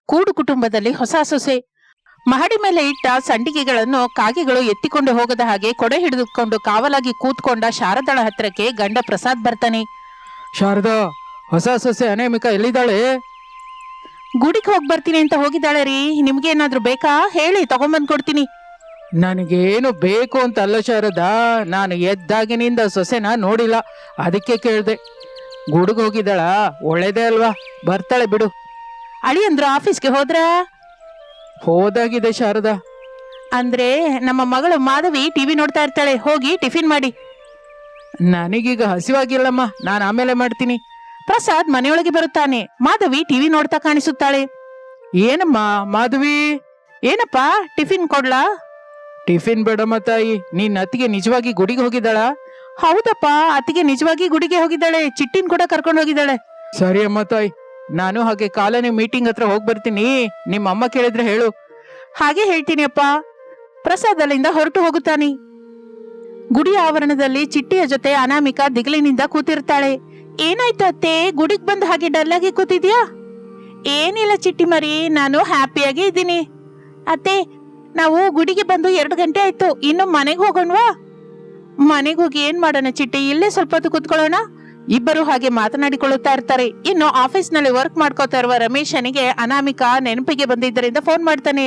ಕೂಡು ಕುಟುಂಬದಲ್ಲಿ ಹೊಸ ಸೊಸೆ. ಮಹಡಿ ಮೇಲೆ ಇಟ್ಟ ಸಂಡಿಗೆಗಳನ್ನು ಕಾಗೆಗಳು ಎತ್ತಿಕೊಂಡು ಹೋಗದ ಹಾಗೆ ಕೊಡೆ ಹಿಡಿದುಕೊಂಡು ಕಾವಲಾಗಿ ಕೂತ್ಕೊಂಡ ಶಾರದಳ ಹತ್ರಕ್ಕೆ ಗಂಡ ಪ್ರಸಾದ್ ಬರ್ತಾನೆ. ಶಾರದಾ, ಹೊಸ ಸೊಸೆ ಅನಾಮಿಕಾ ಎಲ್ಲಿದ್ದಾಳೆ? ಗುಡಿಗೆ ಹೋಗಿ ಬರ್ತೀನಿ ಅಂತ ಹೋಗಿದ್ದಾಳೆ ರೀ. ನಿಮ್ಗೆ ಏನಾದ್ರೂ ಬೇಕಾ ಹೇಳಿ, ತಗೊಂಬಂದ್ ಕೊಡ್ತೀನಿ. ನನಗೇನು ಬೇಕು ಅಂತ ಅಲ್ಲ ಶಾರದಾ, ನಾನು ಎದ್ದಾಗಿನಿಂದ ಸೊಸೆನ ನೋಡಿಲ್ಲ, ಅದಕ್ಕೆ ಕೇಳ್ದೆ. ಗುಡಿಗೆ ಹೋಗಿದ್ದಾಳ? ಒಳ್ಳೇದೇ ಅಲ್ವಾ, ಬರ್ತಾಳೆ ಬಿಡು. ಅಳಿಯಂದ್ರು ಆಫೀಸ್ಗೆ ಹೋದ್ರ? ಹೋದಾಗಿದೆ ಶಾರದಾ. ಅಂದ್ರೆ ನಮ್ಮ ಮಗಳು ಮಾಧವಿ ಟಿವಿ ನೋಡ್ತಾ ಇರ್ತಾಳೆ, ಹೋಗಿ ಟಿಫಿನ್ ಮಾಡಿ. ನನಗೀಗ ಹಸಿವಾಗಿಲ್ಲಮ್ಮ, ನಾನು ಆಮೇಲೆ ಮಾಡ್ತೀನಿ. ಪ್ರಸಾದ್ ಮನೆಯೊಳಗೆ ಬರುತ್ತಾನೆ. ಮಾಧವಿ ಟಿವಿ ನೋಡ್ತಾ ಕಾಣಿಸುತ್ತಾಳೆ. ಏನಮ್ಮ ಮಾಧವಿ? ಏನಪ್ಪ, ಟಿಫಿನ್ ಕೊಡ್ಲಾ? ಟಿಫಿನ್ ಬೇಡಮ್ಮ ತಾಯಿ, ನಿನ್ನ ಅತ್ತಿಗೆ ನಿಜವಾಗಿ ಗುಡಿಗೆ ಹೋಗಿದ್ದಾಳ? ಹೌದಪ್ಪ, ಅತ್ತಿಗೆ ನಿಜವಾಗಿ ಗುಡಿಗೆ ಹೋಗಿದ್ದಾಳೆ. ಚಿಟ್ಟಿನ್ ಕೂಡ ಕರ್ಕೊಂಡು ಹೋಗಿದ್ದಾಳೆ. ಸರಿ ಅಮ್ಮ ತಾಯಿ, ನಾನು ಹಾಗೆ ಕಾಲನಿ ಮೀಟಿಂಗ್ ಹತ್ರ ಹೋಗಿ ಬರ್ತೀನಿ. ನಿಮ್ಮ ಅಮ್ಮ ಕೇಳಿದ್ರೆ ಹೇಳು. ಹಾಗೆ ಹೇಳ್ತೀನಿ ಅಪ್ಪ. ಪ್ರಸಾದ್ ಅಲ್ಲಿಂದ ಹೊರಟು ಹೋಗುತ್ತಾನೆ. ಗುಡಿಯ ಆವರಣದಲ್ಲಿ ಚಿಟ್ಟಿಯ ಜೊತೆ ಅನಾಮಿಕಾ ದಿಗಿಲಿನಿಂದ ಕೂತಿರ್ತಾಳೆ. ಏನಾಯ್ತು ಅತ್ತೆ, ಗುಡಿಗೆ ಬಂದ ಹಾಗೆ ಡಲ್ಲಾಗಿ ಕೂತಿದ್ಯಾ? ಏನಿಲ್ಲ ಚಿಟ್ಟಿ ಮರಿ, ನಾನು ಹ್ಯಾಪಿಯಾಗಿ ಇದ್ದೀನಿ. ಅತ್ತೆ, ನಾವು ಗುಡಿಗೆ ಬಂದು 2 ಗಂಟೆ ಆಯ್ತು, ಇನ್ನು ಮನೆಗೆ ಹೋಗೋಣವಾ? ಮನೆಗೆ ಹೋಗಿ ಏನ್ ಮಾಡೋಣ ಚಿಟ್ಟಿ, ಇಲ್ಲೇ ಸ್ವಲ್ಪ ಹೊತ್ತು ಕೂತ್ಕೊಳ್ಳೋಣ. ಇಬ್ಬರು ಹಾಗೆ ಮಾತನಾಡಿಕೊಳ್ಳುತ್ತಾ ಇರ್ತಾರೆ. ಇನ್ನು ಆಫೀಸ್ನಲ್ಲಿ ವರ್ಕ್ ಮಾಡ್ಕೋತಾ ಇರುವ ರಮೇಶನಿಗೆ ಅನಾಮಿಕಾ ನೆನಪಿಗೆ ಬಂದಿದ್ದರಿಂದ ಫೋನ್ ಮಾಡ್ತಾನೆ.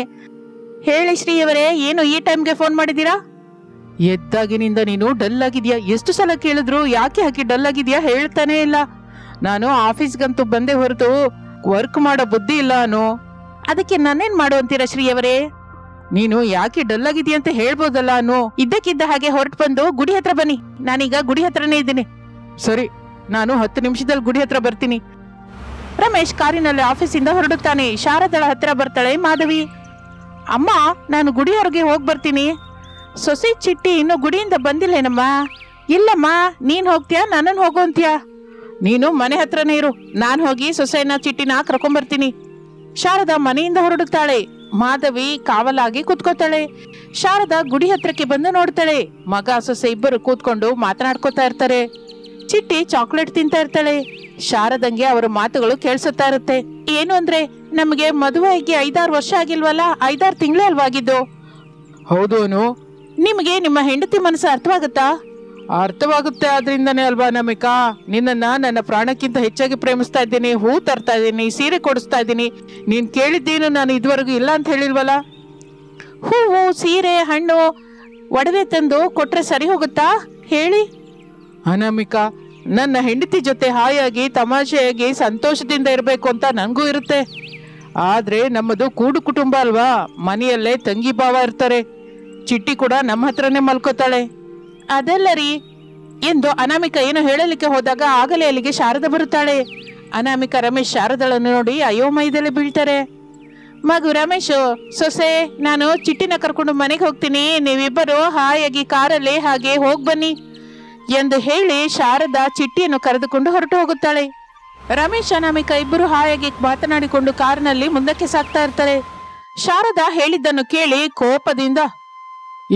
ಹೇಳಿ ಶ್ರೀಯವರೇ, ಏನು ಈ ಟೈಮ್ಗೆ ಫೋನ್ ಮಾಡಿದೀರಾ? ಎದ್ದಾಗಿನಿಂದ ನೀನು ಡಲ್ ಆಗಿದ್ಯಾ, ಎಷ್ಟು ಸಲ ಕೇಳಿದ್ರು ಯಾಕೆ ಹಾಕಿ ಡಲ್ ಆಗಿದ್ಯಾ ಹೇಳ್ತಾನೆ ಇಲ್ಲ. ನಾನು ಆಫೀಸ್ಗಂತೂ ಬಂದೆ ಹೊರತು ವರ್ಕ್ ಮಾಡೋ ಬುದ್ಧಿ ಇಲ್ಲ ಅನು. ಅದಕ್ಕೆ ನಾನೇನ್ ಮಾಡು ಅಂತೀರಾ ಶ್ರೀಯವರೇ? ನೀನು ಯಾಕೆ ಡಲ್ ಆಗಿದ್ಯಾ ಅಂತ ಹೇಳ್ಬೋದಲ್ಲ ಅನು. ಇದ್ದಕ್ಕಿದ್ದ ಹಾಗೆ ಹೊರಟು ಬಂದು ಗುಡಿ ಹತ್ರ ಬನ್ನಿ. ನಾನೀಗ ಗುಡಿ ಹತ್ರನೇ ಇದ್ದೀನಿ. ಸರಿ, ನಾನು 10 ನಿಮಿಷದಲ್ಲಿ ಗುಡಿ ಹತ್ರ ಬರ್ತೀನಿ. ರಮೇಶ್ ಕಾರಿನಲ್ಲಿ ಆಫೀಸಿಂದ ಹೊರಡುತ್ತಾನೆ. ಶಾರದಳ ಹತ್ರ ಬರ್ತಾಳೆ ಮಾಧವಿ. ಅಮ್ಮ, ನಾನು ಗುಡಿಯವರೆಗೆ ಹೋಗಿ ಬರ್ತೀನಿ. ಸೊಸೆ ಚಿಟ್ಟಿ ಇನ್ನು ಗುಡಿಯಿಂದ ಬಂದಿಲ್ಲೇನಮ್ಮ? ಇಲ್ಲಮ್ಮ, ನೀನ್ ಹೋಗ್ತೀಯಾ ನನ್ನನ್ನು ಹೋಗು ಅಂತೀಯಾ? ನೀನು ಮನೆ ಹತ್ರನೇ ಇರು, ನಾನು ಹೋಗಿ ಸೊಸೆನ ಚಿಟ್ಟಿನ ಕರ್ಕೊಂಡ್ಬರ್ತೀನಿ. ಶಾರದಾ ಮನೆಯಿಂದ ಹೊರಡುತ್ತಾಳೆ. ಮಾಧವಿ ಕಾವಲಾಗಿ ಕೂತ್ಕೋತಾಳೆ. ಶಾರದಾ ಗುಡಿ ಹತ್ರಕ್ಕೆ ಬಂದು ನೋಡ್ತಾಳೆ. ಮಗ ಸೊಸೆ ಇಬ್ಬರು ಕೂತ್ಕೊಂಡು ಮಾತನಾಡ್ಕೋತಾ ಇರ್ತಾರೆ. ಚಿಟ್ಟಿ ಚಾಕ್ಲೇಟ್ ತಿಂತಾ ಇರ್ತಾಳೆ. ಶಾರದಂಗೆ ಅವರ ಮಾತುಗಳು ಕೇಳಿಸುತ್ತಾ ಇರುತ್ತೆ. ಏನು ಅಂದ್ರೆ, ನಮಗೆ ಮದುವೆಗೆ 5-6 ವರ್ಷ ಆಗಿಲ್ವಲ್ಲ, 5-6 ತಿಂಗಳೇ ಅಲ್ವಾಗಿದ್ದು. ಹೌದು ಅನು. ನಿಮಗೆ ನಿಮ್ಮ ಹೆಂಡತಿ ಮನಸ್ಸು ಅರ್ಥವಾಗುತ್ತಾ? ಅರ್ಥವಾಗುತ್ತೆ, ಆದ್ರಿಂದನೇ ಅಲ್ವಾ ಅನಾಮಿಕಾ ನಿನ್ನನ್ನ ನನ್ನ ಪ್ರಾಣಕ್ಕಿಂತ ಹೆಚ್ಚಾಗಿ ಪ್ರೇಮಿಸ್ತಾ ಇದ್ದೀನಿ. ಹೂ ತರ್ತಾ ಇದ್ದೀನಿ, ಸೀರೆ ಕೊಡಿಸ್ತಾ ಇದ್ದೀನಿ. ನೀನ್ ಕೇಳಿದ್ದೇನು ನಾನು ಇದುವರೆಗೂ ಇಲ್ಲ ಅಂತ ಹೇಳಿಲ್ವಲ್ಲ. ಹೂವು, ಸೀರೆ, ಹಣ್ಣು, ಒಡವೆ ತಂದು ಕೊಟ್ರೆ ಸರಿ ಹೋಗುತ್ತಾ ಹೇಳಿ? ಅನಾಮಿಕಾ, ನನ್ನ ಹೆಂಡತಿ ಜೊತೆ ಹಾಯಾಗಿ ತಮಾಷೆಯಾಗಿ ಸಂತೋಷದಿಂದ ಇರಬೇಕು ಅಂತ ನನಗೂ ಇರುತ್ತೆ. ಆದ್ರೆ ನಮ್ಮದು ಕೂಡು ಕುಟುಂಬ ಅಲ್ವಾ, ಮನೆಯಲ್ಲೇ ತಂಗಿ ಭಾವ ಇರ್ತಾರೆ. ಚಿಟ್ಟಿ ಕೂಡ ನಮ್ಮ ಹತ್ರನೇ ಮಲ್ಕೋತಾಳೆ. ಅದಲ್ಲ ರೀ ಎಂದು ಅನಾಮಿಕಾ ಏನು ಹೇಳಲಿಕ್ಕೆ ಹೋದಾಗ ಆಗಲೇ ಅಲ್ಲಿಗೆ ಶಾರದಾ ಬರುತ್ತಾಳೆ. ಅನಾಮಿಕಾ ರಮೇಶ್ ಶಾರದಳನ್ನು ನೋಡಿ ಅಯೋಮಯದಲ್ಲಿ ಬೀಳ್ತಾರೆ. ಮಗು ರಮೇಶು, ಸೊಸೆ, ನಾನು ಚಿಟ್ಟಿನ ಕರ್ಕೊಂಡು ಮನೆಗೆ ಹೋಗ್ತೀನಿ, ನೀವಿಬ್ಬರು ಹಾಯಾಗಿ ಕಾರಲ್ಲಿ ಹಾಗೆ ಹೋಗ್ ಬನ್ನಿ ಎಂದು ಹೇಳಿ ಶಾರದಾ ಚಿಟ್ಟಿಯನ್ನು ಕರೆದುಕೊಂಡು ಹೊರಟು ಹೋಗುತ್ತಾಳೆ. ರಮೇಶ್ ಅನಾಮಿಕಾ ಇಬ್ಬರು ಹಾಯಾಗಿ ಮಾತನಾಡಿಕೊಂಡು ಕಾರಿನಲ್ಲಿ ಮುಂದಕ್ಕೆ ಸಾಗ್ತಾ ಇರ್ತಾರೆ. ಶಾರದಾ ಹೇಳಿದ್ದನ್ನು ಕೇಳಿ ಕೋಪದಿಂದ,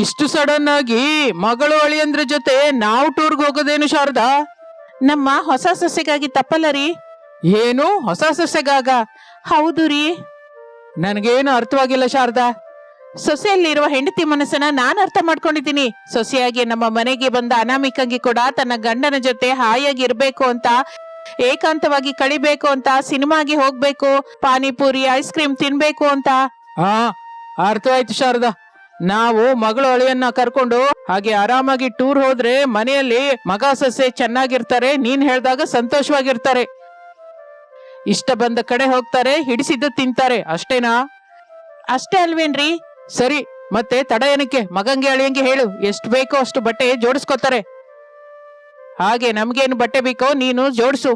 ಇಷ್ಟು ಸಡನ್ ಆಗಿ ಮಗಳು ಅಳಿಯಂದ್ರ ಜೊತೆ ನಾವು ಟೂರ್ಗೆ ಹೋಗೋದೇನು ಶಾರದಾ? ನಮ್ಮ ಹೊಸ ಸೊಸೆಗಾಗಿ ತಪ್ಪಲ್ಲ ರೀ. ಏನು ಹೊಸ ಸೊಸೆಗಾಗ? ಹೌದು ರೀ. ನನಗೇನು ಅರ್ಥವಾಗಿಲ್ಲ ಶಾರದಾ. ಸೊಸೆಯಲ್ಲಿರುವ ಹೆಂಡತಿ ಮನಸ್ಸನ್ನ ನಾನು ಅರ್ಥ ಮಾಡ್ಕೊಂಡಿದ್ದೀನಿ. ಸೊಸೆಯಾಗಿ ನಮ್ಮ ಮನೆಗೆ ಬಂದ ಅನಾಮಿಕಂಗೆ ಕೂಡ ತನ್ನ ಗಂಡನ ಜೊತೆ ಹಾಯಾಗಿ ಇರ್ಬೇಕು ಅಂತ, ಏಕಾಂತವಾಗಿ ಕಳಿಬೇಕು ಅಂತ, ಸಿನಿಮಾಗೆ ಹೋಗ್ಬೇಕು, ಪಾನಿಪುರಿ ಐಸ್ ಕ್ರೀಮ್ ತಿನ್ಬೇಕು ಅಂತ. ಅರ್ಥವಾಯ್ತು ಶಾರದಾ. ನಾವು ಮಗಳು ಅಳಿಯನ್ನ ಕರ್ಕೊಂಡು ಹಾಗೆ ಆರಾಮಾಗಿ ಟೂರ್ ಹೋದ್ರೆ ಮನೆಯಲ್ಲಿ ಮಗ ಸೊಸೆ ಚೆನ್ನಾಗಿರ್ತಾರೆ, ನೀನ್ ಹೇಳ್ದಾಗ ಸಂತೋಷವಾಗಿರ್ತಾರೆ, ಇಷ್ಟ ಬಂದ ಕಡೆ ಹೋಗ್ತಾರೆ, ಹಿಡಿಸಿದ್ದು ತಿಂತಾರೆ, ಅಷ್ಟೇನಾ? ಅಷ್ಟೇ ಅಲ್ವೇನ್ರಿ? ಸರಿ, ಮತ್ತೆ ತಡ ಏನಕ್ಕೆ? ಮಗಂಗೆ ಅಳಿಯಂಗೆ ಹೇಳು, ಎಷ್ಟು ಬೇಕೋ ಅಷ್ಟು ಬಟ್ಟೆ ಜೋಡಿಸ್ಕೊತಾರೆ. ಹಾಗೆ ನಮ್ಗೇನು ಬಟ್ಟೆ ಬೇಕೋ ನೀನು ಜೋಡಿಸು.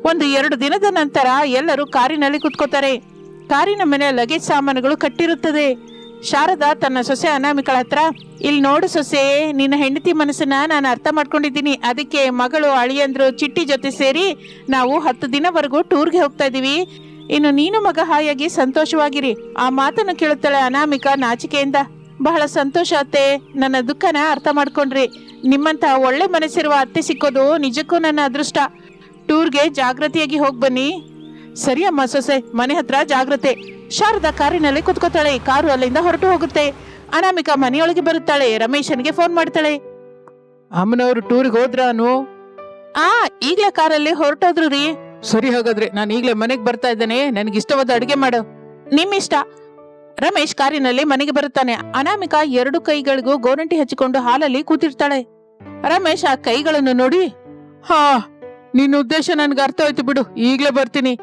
1-2 ದಿನದ ನಂತರ ಎಲ್ಲರೂ ಕಾರಿನಲ್ಲಿ ಕುತ್ಕೋತಾರೆ. ಕಾರಿನ ಮೇಲೆ ಲಗೇಜ್ ಸಾಮಾನುಗಳು ಕಟ್ಟಿರುತ್ತದೆ. ಶಾರದಾ ತನ್ನ ಸೊಸೆ ಅನಾಮಿಕಳ ಹತ್ರ, ಇಲ್ಲಿ ನೋಡು ಸೊಸೆ, ನಿನ್ನ ಹೆಂಡತಿ ಮನಸ್ಸನ್ನ ನಾನು ಅರ್ಥ ಮಾಡ್ಕೊಂಡಿದ್ದೀನಿ. ಅದಕ್ಕೆ ಮಗಳು ಅಳಿಯಂದ್ರು ಚಿಟ್ಟಿ ಜೊತೆ ಸೇರಿ ನಾವು 10 ದಿನವರೆಗೂ ಟೂರ್ಗೆ ಹೋಗ್ತಾ ಇದೀವಿ. ಇನ್ನು ನೀನು ಮಗ ಹಾಯಾಗಿ ಸಂತೋಷವಾಗಿರಿ. ಆ ಮಾತನ್ನು ಕೇಳುತ್ತಾಳೆ ಅನಾಮಿಕಾ ನಾಚಿಕೆಯಿಂದ. ಬಹಳ ಸಂತೋಷ ಅತ್ತೆ, ನನ್ನ ದುಃಖನ ಅರ್ಥ ಮಾಡ್ಕೊಂಡ್ರಿ. ನಿಮ್ಮಂತ ಒಳ್ಳೆ ಮನಸ್ಸಿರುವ ಅತ್ತೆ ಸಿಕ್ಕೋದು ನಿಜಕ್ಕೂ ನನ್ನ ಅದೃಷ್ಟ. ಟೂರ್ಗೆ ಜಾಗೃತಿಯಾಗಿ ಹೋಗಿ ಬನ್ನಿ. ಸರಿ ಅಮ್ಮ ಸೊಸೆ, ಮನೆ ಹತ್ರ ಜಾಗ್ರತೆ. ಶಾರದಾ ಕಾರಿನಲ್ಲಿ ಕುತ್ಕೋತಾಳೆ. ಕಾರು ಅಲ್ಲಿಂದ ಹೊರಟು ಹೋಗುತ್ತೆ. ಅನಾಮಿಕಾ ಮನೆಯೊಳಗೆ ಬರುತ್ತಾಳೆ. ರಮೇಶನ್ಗೆ ಫೋನ್ ಮಾಡ್ತಾಳೆ. ಅಮ್ಮನವ್ರು ಟೂರ್ಗೆ ಹೋದ್ರಾನು? ಈಗ್ಲೇ ಕಾರಲ್ಲಿ ಹೊರಟೋದ್ರು ರೀ. ಸರಿ, ಹಾಗಾದ್ರೆ ನಾನು ಈಗ್ಲೇ ಮನೆಗೆ ಬರ್ತಾ ಇದ್ದೇನೆ. ನನ್ಗೆ ಇಷ್ಟವಾದ ಅಡಿಗೆ ಮಾಡು. ನಿಮ್ಮಿಷ್ಟ. ರಮೇಶ್ ಕಾರಿನಲ್ಲಿ ಮನೆಗೆ ಬರುತ್ತಾನೆ. ಅನಾಮಿಕಾ 2 ಕೈಗಳಿಗೂ ಗೋರಂಟಿ ಹಚ್ಚಿಕೊಂಡು ಹಾಲಲ್ಲಿ ಕೂತಿರ್ತಾಳೆ. ರಮೇಶ್ ಆ ಕೈಗಳನ್ನು ನೋಡಿ, ಹಾ, ನಿನ್ನ ಉದ್ದೇಶ ನನ್ಗೆ ಅರ್ಥ ಆಯ್ತು ಬಿಡು, ಈಗ್ಲೇ ಬರ್ತೀನಿ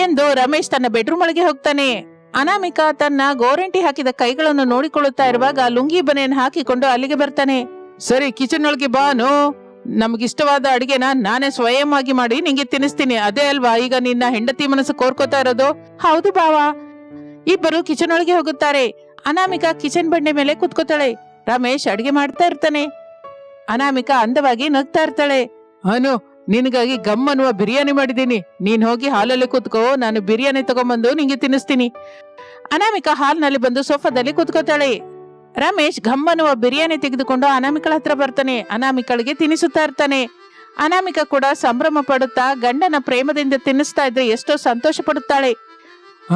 ಎಂದು ರಮೇಶ್ ತನ್ನ ಬೆಡ್ರೂಮ್ ಒಳಗೆ ಹೋಗ್ತಾನೆ. ಅನಾಮಿಕಾ ತನ್ನ ಗೋರಂಟಿ ಹಾಕಿದ ಕೈಗಳನ್ನು ನೋಡಿಕೊಳ್ಳುತ್ತಾ ಇರುವಾಗ ಲುಂಗಿ ಬನೆಯನ್ನು ಹಾಕಿಕೊಂಡು ಅಲ್ಲಿಗೆ ಬರ್ತಾನೆ. ಸರಿ, ಕಿಚನ್ ಒಳಗೆ ಬಾನು. ನಮ್ಗಿಷ್ಟವಾದ ಅಡಿಗೆನ ನಾನೇ ಸ್ವಯಂ ಆಗಿ ಮಾಡಿ ನಿಂಗೆ ತಿನ್ನಿಸ್ತೀನಿ. ಅದೇ ಅಲ್ವಾ ಈಗ ನಿನ್ನ ಹೆಂಡತಿ ಮನಸ್ಸು ಕೋರ್ಕೋತಾ ಇರೋದು? ಹೌದು ಬಾವಾ. ಇಬ್ಬರು ಕಿಚನ್ ಒಳಗೆ ಹೋಗುತ್ತಾರೆ. ಅನಾಮಿಕಾ ಕಿಚನ್ ಬಂಡೆ ಮೇಲೆ ಕುತ್ಕೋತಾಳೆ. ರಮೇಶ್ ಅಡಿಗೆ ಮಾಡ್ತಾ ಇರ್ತಾನೆ. ಅನಾಮಿಕಾ ಅಂದವಾಗಿ ನಗ್ತಾ ಇರ್ತಾಳೆ. ಅನು, ನಿನಗಾಗಿ ಗಮ್ ಅನ್ನುವ ಬಿರಿಯಾನಿ ಮಾಡಿದ್ದೀನಿ. ನೀನ್ ಹೋಗಿ ಹಾಲಲ್ಲಿ ಕೂತ್ಕೋ, ನಾನು ಬಿರಿಯಾನಿ ತಗೊಂಬಂದು ನಿಂಗೆ ತಿನ್ನಿಸ್ತೀನಿ. ಅನಾಮಿಕಾ ಹಾಲ್ನಲ್ಲಿ ಬಂದು ಸೋಫಾದಲ್ಲಿ ಕುತ್ಕೋತಾಳೆ. ರಮೇಶ್ ಘಮ್ ಅನ್ನುವ ಬಿರಿಯಾನಿ ತೆಗೆದುಕೊಂಡು ಅನಾಮಿಕಳ ಹತ್ರ ಬರ್ತಾನೆ. ಅನಾಮಿಕಳಿಗೆ ತಿನ್ನಿಸುತ್ತಾ ಇರ್ತಾನೆ. ಅನಾಮಿಕಾ ಕೂಡ ಸಂಭ್ರಮ ಪಡುತ್ತಾ ಗಂಡನ ಪ್ರೇಮದಿಂದ ತಿನ್ನಿಸ್ತಾ ಇದ್ರೆ ಎಷ್ಟೋ ಸಂತೋಷ ಪಡುತ್ತಾಳೆ.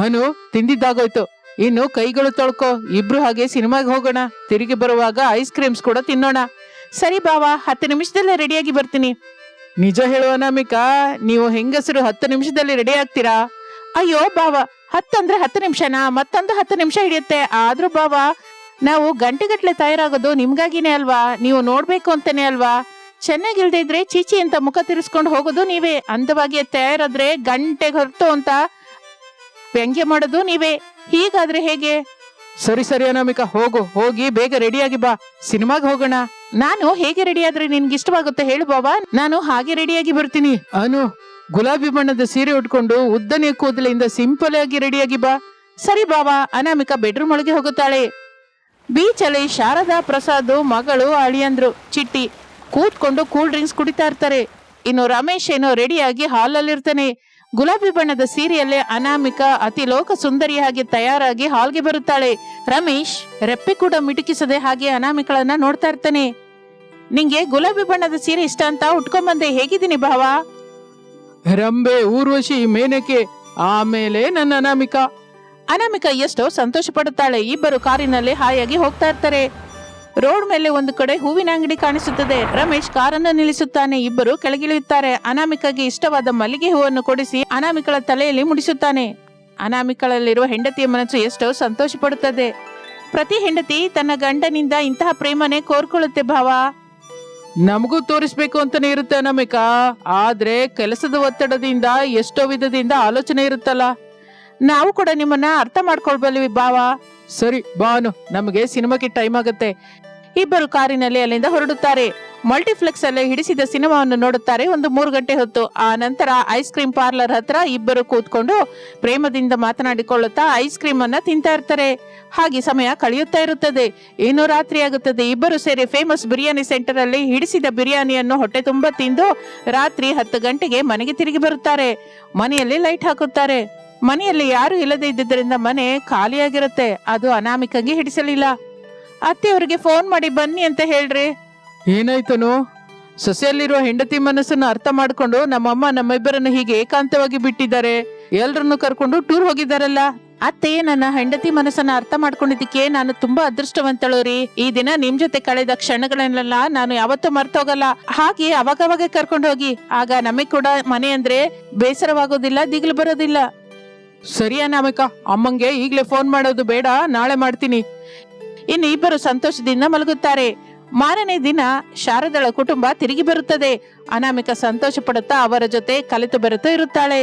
ಅನು, ತಿಂದಿದ್ದಾಗೋಯ್ತು, ಇನ್ನು ಕೈಗಳು ತೊಳ್ಕೊ. ಇಬ್ರು ಹಾಗೆ ಸಿನಿಮಾಗೆ ಹೋಗೋಣ. ತಿರುಗಿ ಬರುವಾಗ ಐಸ್ ಕ್ರೀಮ್ಸ್ ಕೂಡ ತಿನ್ನೋಣ. ಸರಿ ಬಾವಾ, 10 ನಿಮಿಷದಲ್ಲೇ ರೆಡಿಯಾಗಿ ಬರ್ತೀನಿ. ನಿಜ ಹೇಳುವ ಅನಾಮಿಕಾ, ನೀವು ಹೆಂಗಸರು 10 ನಿಮಿಷದಲ್ಲಿ ರೆಡಿ ಆಗ್ತೀರಾ? ಅಯ್ಯೋ ಬಾವಾ, 10 ಅಂದ್ರೆ 10 ನಿಮಿಷನಾ? ಮತ್ತೊಂದು 10 ನಿಮಿಷ ಹಿಡಿಯುತ್ತೆ. ಆದ್ರೂ ಬಾವಾ, ನಾವು ಗಂಟೆಗಟ್ಲೆ ತಯಾರಾಗೋದು ನಿಮ್ಗಾಗಿನೇ ಅಲ್ವಾ? ನೀವು ನೋಡ್ಬೇಕು ಅಂತಾನೆ ಅಲ್ವಾ? ಚೆನ್ನಾಗಿಲ್ದೇ ಇದ್ರೆ ಚೀಚಿ ಅಂತ ಮುಖ ತಿರ್ಸ್ಕೊಂಡು ಹೋಗೋದು ನೀವೇ. ಅಂದವಾಗಿ ತಯಾರಾದ್ರೆ ಗಂಟೆಗೆ ಹೊರತು ಅಂತ ವ್ಯಂಗ್ಯ ಮಾಡೋದು ನೀವೇ. ಹೀಗಾದ್ರೆ ಹೇಗೆ? ಸರಿ ಸರಿ ಅನಾಮಿಕಾ, ಹೋಗಿ ಬೇಗ ರೆಡಿಯಾಗಿ ಬಾ, ಸಿನಿಮಾಗೆ ಹೋಗೋಣ. ನಾನು ಹೇಗೆ ರೆಡಿ ಆದ್ರೆ ನಿನ್ಗೆ ಇಷ್ಟವಾಗುತ್ತೆ ಹೇಳು ಬಾವಾ? ನಾನು ಹಾಗೆ ರೆಡಿಯಾಗಿ ಬರ್ತೀನಿ. ಅನು, ಗುಲಾಬಿ ಬಣ್ಣದ ಸೀರೆ ಉಟ್ಕೊಂಡು ಉದ್ದನೆಯ ಕೂದಲಿಂದ ಸಿಂಪಲ್ ಆಗಿ ರೆಡಿಯಾಗಿ ಬಾ. ಸರಿ ಬಾವಾ. ಅನಾಮಿಕಾ ಬೆಡ್ರೂಮ್ ಒಳಗೆ ಹೋಗುತ್ತಾಳೆ. ಬೀಚ್ ಅಲ್ಲಿ ಶಾರದಾ, ಪ್ರಸಾದ್, ಮಗಳು, ಅಳಿಯಂದ್ರು ಚಿಟ್ಟಿ ಕೂತ್ಕೊಂಡು ಕೂಲ್ ಡ್ರಿಂಕ್ಸ್ ಕುಡಿತಾ ಇರ್ತಾರೆ. ಇನ್ನು ರಮೇಶ್ ಏನೋ ರೆಡಿಯಾಗಿ ಹಾಲಲ್ಲಿರ್ತಾನೆ. ಗುಲಾಬಿ ಬಣ್ಣದ ಸೀರೆಯಲ್ಲೇ ಅನಾಮಿಕಾ ಅತಿ ಲೋಕ ಸುಂದರಿಯಾಗಿ ತಯಾರಾಗಿ ಹಾಲ್ಗೆ ಬರುತ್ತಾಳೆ. ರಮೇಶ್ ರೆಪ್ಪೆ ಕೂಡ ಮಿಟುಕಿಸದೆ ಹಾಗೆ ಅನಾಮಿಕಳನ್ನ ನೋಡ್ತಾ ಇರ್ತಾನೆ. ನಿಂಗೆ ಗುಲಾಬಿ ಬಣ್ಣದ ಸೀರೆ ಇಷ್ಟ ಅಂತ ಉಟ್ಕೊಂಡ್ಬಂದೆ. ಹೇಗಿದ್ದೀನಿ ಭಾವಾ? ರಂಬೆ, ಊರ್ವಶಿ, ಮೇನಕೆ, ಆಮೇಲೆ ನನ್ನ ಅನಾಮಿಕಾ. ಅನಾಮಿಕಾ ಎಷ್ಟೋ ಸಂತೋಷ ಪಡುತ್ತಾಳೆ. ಇಬ್ಬರು ಕಾರಿನಲ್ಲಿ ಹಾಯಾಗಿ ಹೋಗ್ತಾ ಇರ್ತಾರೆ. ರೋಡ್ ಮೇಲೆ ಒಂದು ಕಡೆ ಹೂವಿನ ಅಂಗಡಿ ಕಾಣಿಸುತ್ತದೆ. ರಮೇಶ್ ಕಾರನ್ನು ನಿಲ್ಲಿಸುತ್ತಾನೆ. ಇಬ್ಬರು ಕೆಳಗಿಳಿಯುತ್ತಾರೆ. ಅನಾಮಿಕಾಗೆ ಇಷ್ಟವಾದ ಮಲ್ಲಿಗೆ ಹೂವನ್ನು ಕೊಡಿಸಿ ಅನಾಮಿಕಳ ತಲೆಯಲ್ಲಿ ಮುಡಿಸುತ್ತಾನೆ. ಅನಾಮಿಕಳಲ್ಲಿರುವ ಹೆಂಡತಿಯ ಮನಸ್ಸು ಎಷ್ಟೋ ಸಂತೋಷ ಪಡುತ್ತದೆ. ಪ್ರತಿ ಹೆಂಡತಿ ತನ್ನ ಗಂಡನಿಂದ ಇಂತಹ ಪ್ರೇಮನೆ ಕೋರ್ಕೊಳ್ಳುತ್ತೆ ಭಾವಾ. ನಮಗೂ ತೋರಿಸ್ಬೇಕು ಅಂತಾನೆ ಇರುತ್ತೆ ಅನಾಮಿಕಾ, ಆದ್ರೆ ಕೆಲಸದ ಒತ್ತಡದಿಂದ ಎಷ್ಟೋ ವಿಧದಿಂದ ಆಲೋಚನೆ ಇರುತ್ತಲ್ಲ. ನಾವು ಕೂಡ ನಿಮ್ಮನ್ನ ಅರ್ಥ ಮಾಡ್ಕೊಳ್ಬಲ್ವಿ ಭಾವಾ. ಸರಿ ಬಾನು, ನಮಗೆ ಸಿನಿಮಾಕ್ಕೆ ಟೈಮ್ ಆಗುತ್ತೆ. ಇಬ್ಬರು ಕಾರಿನಲ್ಲಿ ಅಲ್ಲಿಂದ ಹೊರಡುತ್ತಾರೆ. ಮಲ್ಟಿಪ್ಲೆಕ್ಸ್ ಅಲ್ಲೇ ಹಿಡಿಸಿದ ಸಿನಿಮಾವನ್ನು ನೋಡುತ್ತಾರೆ. ಒಂದು 3 ಗಂಟೆ ಹೊತ್ತು. ಆ ನಂತರ ಐಸ್ ಕ್ರೀಮ್ ಪಾರ್ಲರ್ ಹತ್ರ ಇಬ್ಬರು ಕೂತ್ಕೊಂಡು ಪ್ರೇಮದಿಂದ ಮಾತನಾಡಿಕೊಳ್ಳುತ್ತಾ ಐಸ್ ಕ್ರೀಮ್ ಅನ್ನ ತಿಂತಾ ಇರ್ತಾರೆ. ಹಾಗೆ ಸಮಯ ಕಳೆಯುತ್ತಾ ಇರುತ್ತದೆ. ಇನ್ನು ರಾತ್ರಿ ಆಗುತ್ತದೆ. ಇಬ್ಬರು ಸೇರಿ ಫೇಮಸ್ ಬಿರಿಯಾನಿ ಸೆಂಟರ್ ಅಲ್ಲಿ ಹಿಡಿಸಿದ ಬಿರಿಯಾನಿಯನ್ನು ಹೊಟ್ಟೆ ತುಂಬಾ ತಿಂದು ರಾತ್ರಿ 10 ಗಂಟೆಗೆ ಮನೆಗೆ ತಿರುಗಿ ಬರುತ್ತಾರೆ. ಮನೆಯಲ್ಲಿ ಲೈಟ್ ಹಾಕುತ್ತಾರೆ. ಮನೆಯಲ್ಲಿ ಯಾರು ಇಲ್ಲದೆ ಇದ್ದಿದ್ದರಿಂದ ಮನೆ ಖಾಲಿಯಾಗಿರುತ್ತೆ. ಅದು ಅನಾಮಿಕಾಗೆ ಹಿಡಿಸಲಿಲ್ಲ. ಅತ್ತೆಯವರಿಗೆ ಫೋನ್ ಮಾಡಿ ಬನ್ನಿ ಅಂತ ಹೇಳ್ರಿ. ಏನಾಯ್ತನು? ಸೊಸೆಯಲ್ಲಿರುವ ಹೆಂಡತಿ ಮನಸ್ಸನ್ನು ಅರ್ಥ ಮಾಡ್ಕೊಂಡು ನಮ್ಮಮ್ಮ ನಮ್ಮಿಬ್ಬರನ್ನು ಹೀಗೆ ಏಕಾಂತವಾಗಿ ಬಿಟ್ಟಿದ್ದಾರೆ. ಎಲ್ರನ್ನು ಕರ್ಕೊಂಡು ಟೂರ್ ಹೋಗಿದ್ದಾರಲ್ಲ. ಅತ್ತೆ, ನನ್ನ ಹೆಂಡತಿ ಮನಸ್ಸನ್ನ ಅರ್ಥ ಮಾಡ್ಕೊಂಡಿದ್ದಕ್ಕೆ ನಾನು ತುಂಬಾ ಅದೃಷ್ಟವಂತಳು ರೀ. ಈ ದಿನ ನಿಮ್ ಜೊತೆ ಕಳೆದ ಕ್ಷಣಗಳನ್ನೆಲ್ಲ ನಾನು ಯಾವತ್ತೂ ಮರ್ತೋಗಲ್ಲ. ಹಾಗೆ ಅವಾಗವಾಗ ಕರ್ಕೊಂಡು ಹೋಗಿ. ಆಗ ನಮಗ್ ಕೂಡ ಮನೆ ಅಂದ್ರೆ ಬೇಸರವಾಗೋದಿಲ್ಲ, ದಿಗಿಲು ಬರೋದಿಲ್ಲ. ಸರಿ ಅನಾಮಿಕಾ, ಅಮ್ಮಂಗೆ ಈಗ್ಲೇ ಫೋನ್ ಮಾಡೋದು ಬೇಡ, ನಾಳೆ ಮಾಡ್ತೀನಿ. ಇನ್ನು ಇಬ್ಬರು ಸಂತೋಷದಿಂದ ಮಲಗುತ್ತಾರೆ. ಮಾರನೇ ದಿನ ಶಾರದಳ ಕುಟುಂಬ ತಿರುಗಿ ಬರುತ್ತದೆ. ಅನಾಮಿಕಾ ಸಂತೋಷ ಪಡುತ್ತಾ ಅವರ ಜೊತೆ ಕಲಿತು ಬೆರೆತು ಇರುತ್ತಾಳೆ.